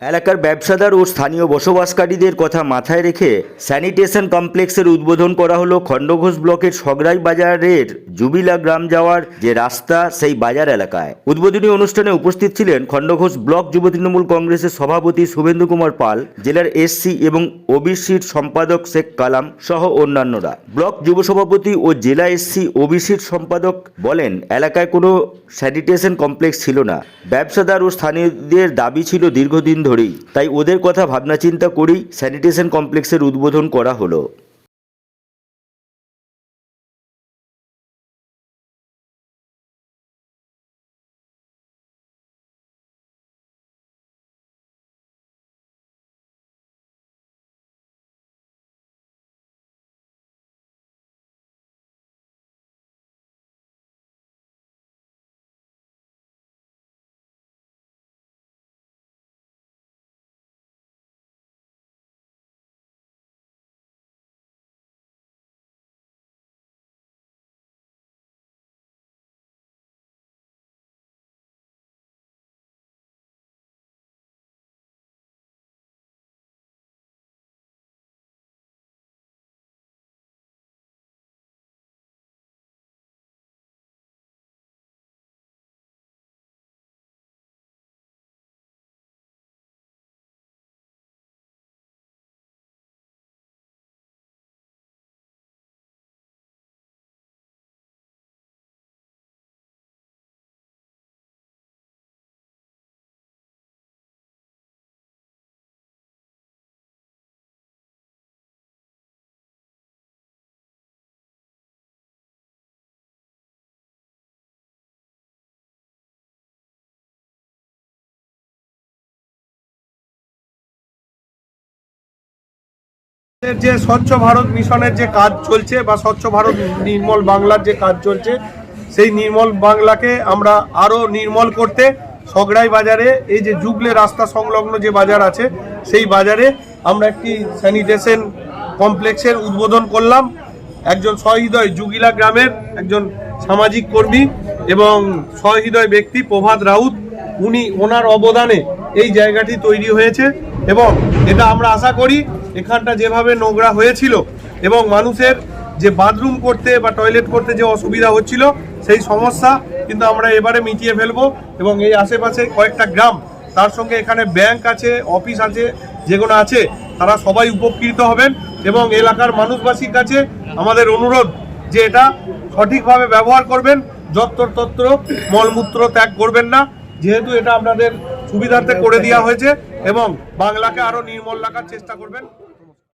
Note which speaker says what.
Speaker 1: এলাকার ব্যবসাদার ও স্থানীয় বসবাসকারীদের কথা মাথায় রেখে স্যানিটেশন কমপ্লেক্সের উদ্বোধন করা হলো খণ্ডঘোষ ব্লকের সগড়াই বাজারের জুবিলা গ্রাম যাওয়ার যে রাস্তা সেই বাজার এলাকায়। উদ্বোধনী অনুষ্ঠানে উপস্থিত ছিলেন খণ্ডঘোষ ব্লক যুব তৃণমূল কংগ্রেসের সভাপতি শুভেন্দু কুমার পাল, জেলার এসসি এবং ওবিসির সম্পাদক শেখ কালাম সহ অন্যান্যরা। ব্লক যুব সভাপতি ও জেলা এসসি ওবিসির সম্পাদক বলেন, এলাকায় কোনো স্যানিটেশন কমপ্লেক্স ছিল না। ব্যবসাদার ও স্থানীয়দের দাবি ছিল দীর্ঘদিন ধরেই, তাই ওদের কথা ভাবনা চিন্তা করেই স্যানিটেশন কমপ্লেক্সের উদ্বোধন করা হলো।
Speaker 2: যে স্বচ্ছ ভারত মিশনের যে কাজ চলছে বা স্বচ্ছ ভারত নির্মল বাংলার যে কাজ চলছে, সেই নির্মল বাংলাকে আমরা আরো নির্মল করতে সগড়াই বাজারে এই যে যুগলে রাস্তা সংলগ্ন যে বাজার আছে, সেই বাজারে আমরা একটি স্যানিটেশন কমপ্লেক্সের উদ্বোধন করলাম। একজন সহৃদয় জুগিলা গ্রামের একজন সামাজিক কর্মী এবং সহৃদয় ব্যক্তি প্রভাত রাউত, ওনার অবদানে এই জায়গাটি তৈরি হয়েছে এবং এটা আমরা আশা করি এখানটা যেভাবে নোংরা হয়েছিল এবং মানুষের যে বাথরুম করতে বা টয়লেট করতে যে অসুবিধা হচ্ছিল, সেই সমস্যা কিন্তু আমরা এবারে মিটিয়ে ফেলবো এবং এই আশেপাশে কয়েকটা গ্রাম, তার সঙ্গে এখানে ব্যাংক আছে, অফিস আছে, যেগুলো আছে তারা সবাই উপকৃত হবেন এবং এলাকার মানুষবাসীর কাছে আমাদের অনুরোধ যে এটা সঠিকভাবে ব্যবহার করবেন, যত্রতত্র মলমূত্র ত্যাগ করবেন না, যেহেতু এটা আপনাদের সুবিধার্থে করে দেওয়া হয়েছে এবং বাংলাকে আরো নির্মল রাখার চেষ্টা করবেন।